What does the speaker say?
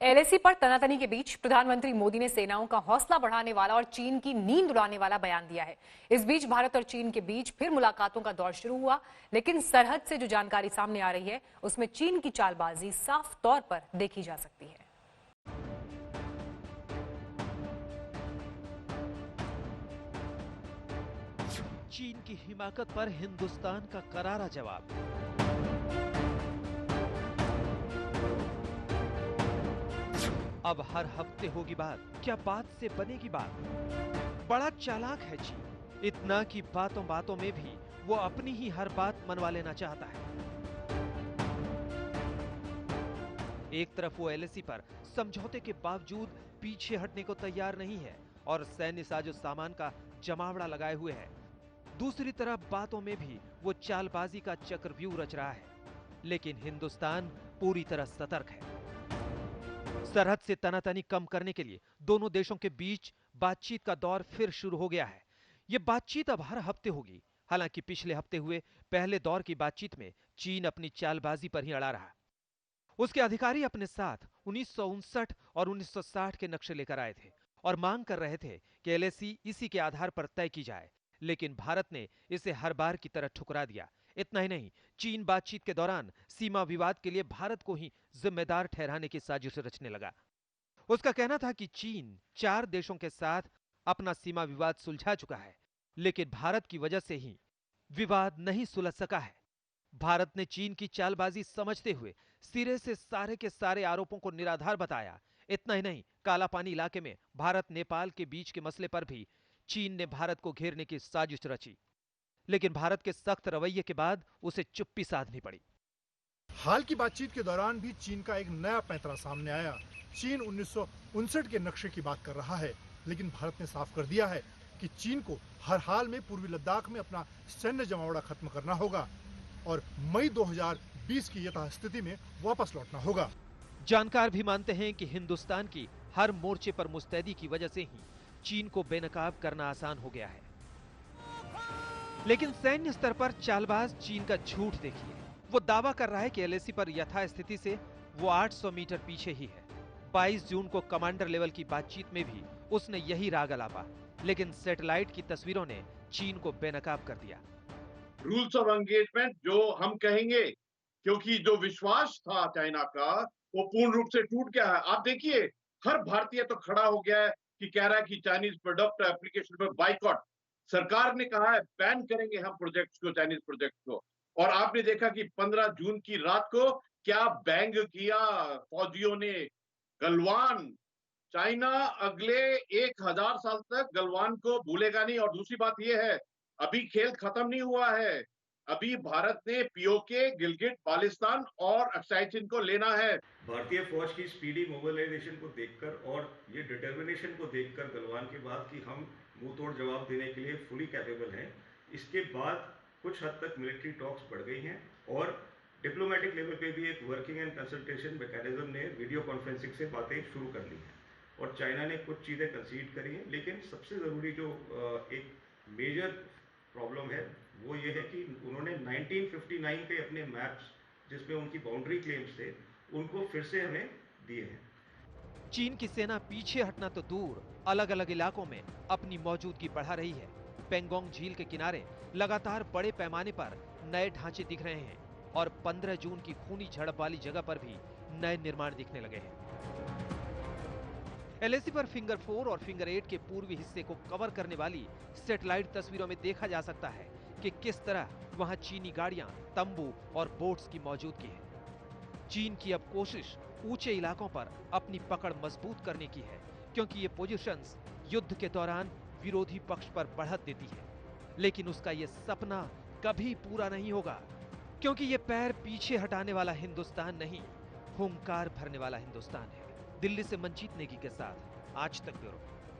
LAC पर तनातनी के बीच प्रधानमंत्री मोदी ने सेनाओं का हौसला बढ़ाने वाला और चीन की नींद उड़ाने वाला बयान दिया है। इस बीच भारत और चीन के बीच फिर मुलाकातों का दौर शुरू हुआ, लेकिन सरहद से जो जानकारी सामने आ रही है उसमें चीन की चालबाजी साफ तौर पर देखी जा सकती है। चीन की हिमाकत पर हिंदुस्तान का करारा जवाब। अब हर हफ्ते होगी बात, क्या बात से बनेगी बात। बड़ा चालाक है चीन, इतना कि बातों बातों में भी वो अपनी ही हर बात मनवा लेना चाहता है। एक तरफ वो एलएसी पर समझौते के बावजूद पीछे हटने को तैयार नहीं है और सैन्य साजो सामान का जमावड़ा लगाए हुए है। दूसरी तरफ बातों में भी वो चालबाजी का चक्रव्यूह रच रहा है, लेकिन हिंदुस्तान पूरी तरह सतर्क है। सरहद से तनातनी कम करने के लिए दोनों देशों के बीच बातचीत का दौर फिर शुरू हो गया है। ये बातचीत अब हर हफ्ते होगी। हालांकि पिछले हफ्ते हुए पहले दौर की बातचीत में चीन अपनी चालबाजी पर ही अड़ा रहा। उसके अधिकारी अपने साथ 1959 और 1960 के नक्शे लेकर आए थे और मांग कर रहे थे कि एलएसी इसी के आधार पर तय की जाए, लेकिन भारत ने इसे हर बार की तरह ठुकरा दिया। इतना ही नहीं, चीन बातचीत के दौरान सीमा विवाद के लिए भारत को ही जिम्मेदार ठहराने की साजिश रचने लगा। उसका कहना था कि चीन 4 देशों के साथ अपना सीमा विवाद सुलझा चुका है, लेकिन भारत की वजह से ही विवाद नहीं सुलझ सका है। भारत ने चीन की चालबाजी समझते हुए सिरे से सारे के सारे आरोपों को निराधार बताया। इतना ही नहीं, काला पानी इलाके में भारत नेपाल के बीच के मसले पर भी चीन ने भारत को घेरने की साजिश रची, लेकिन भारत के सख्त रवैये के बाद उसे चुप्पी साधनी पड़ी। हाल की बातचीत के दौरान भी चीन का एक नया पैंतरा सामने आया। चीन 1959 के नक्शे की बात कर रहा है, लेकिन भारत ने साफ कर दिया है कि चीन को हर हाल में पूर्वी लद्दाख में अपना सैन्य जमावड़ा खत्म करना होगा और मई 2020 की यथास्थिति में वापस लौटना होगा। जानकार भी मानते हैं कि हिंदुस्तान की हर मोर्चे पर मुस्तैदी की वजह से ही चीन को बेनकाब करना आसान हो गया है। लेकिन सैन्य स्तर पर चालबाज चीन का झूठ देखिए। वो दावा कर रहा है कि एलएसी पर यथास्थिति से वो 800 मीटर पीछे ही है। 22 जून को कमांडर लेवल की बातचीत में भी उसने यही राग अलापा, लेकिन सैटेलाइट की तस्वीरों ने चीन को बेनकाब कर दिया। रूल्स ऑफ एंगेजमेंट जो हम कहेंगे, क्योंकि जो विश्वास था चाइना का वो पूर्ण रूप से टूट गया है। आप देखिए, हर भारतीय तो खड़ा हो गया है कि कह रहा है कि चाइनीज प्रोडक्ट एप्लीकेशन पर बाइकॉट। सरकार ने कहा है बैन करेंगे हम प्रोजेक्ट्स को, चाइनीज प्रोजेक्ट्स को। और आपने देखा कि 15 जून की रात को क्या बैंग किया फौजियों ने गलवान। चाइना अगले 1000 साल तक गलवान को भूलेगा नहीं। और दूसरी बात यह है, अभी खेल खत्म नहीं हुआ है। अभी भारत ने पीओके, गिलगिट बाल्टिस्तान और अक्साई चीन को लेना है। भारतीय फौज की स्पीडी मोबिलाइजेशन को देखकर और ये डिटर्मिनेशन को देखकर गलवान के बाद कि हम मुंह तोड़ जवाब देने के लिए फुली कैपेबल हैं, इसके बाद कुछ हद तक मिलिट्री टॉक्स बढ़ गई हैं और डिप्लोमेटिक लेवल पे भी एक वर्किंग एंड कंसल्टेशन मैकेनिज्म ने वीडियो कॉन्फ्रेंसिंग से बातें शुरू कर ली हैं और चाइना ने कुछ चीज़ें कंसीड करी हैं। लेकिन सबसे ज़रूरी जो एक मेजर प्रॉब्लम है वो ये है कि उन्होंने 1959 के अपने मैप्स जिसमें उनकी बाउंड्री क्लेम्स थे उनको फिर से हमें दिए हैं। चीन की सेना पीछे हटना तो दूर, अलग अलग इलाकों में अपनी मौजूदगी बढ़ा रही है। पेंगोंग झील के किनारे लगातार बड़े पैमाने पर नए ढांचे दिख रहे हैं और 15 जून की खूनी झड़प वाली जगह पर भी नए निर्माण दिखने लगे हैं। एलएसी पर फिंगर 4 और फिंगर 8 के पूर्वी हिस्से को कवर करने वाली सैटेलाइट तस्वीरों में देखा जा सकता है कि किस तरह वहां चीनी गाड़ियां, तंबू और बोट्स की मौजूदगी है। चीन की अब कोशिश ऊंचे इलाकों पर अपनी पकड़ मजबूत करने की है, क्योंकि ये पोजीशंस युद्ध के दौरान विरोधी पक्ष पर बढ़त देती है। लेकिन उसका ये सपना कभी पूरा नहीं होगा, क्योंकि ये पैर पीछे हटाने वाला हिंदुस्तान नहीं, हुंकार भरने वाला हिंदुस्तान है। दिल्ली से मंजीत नेगी के साथ आज तक ब्यूरो।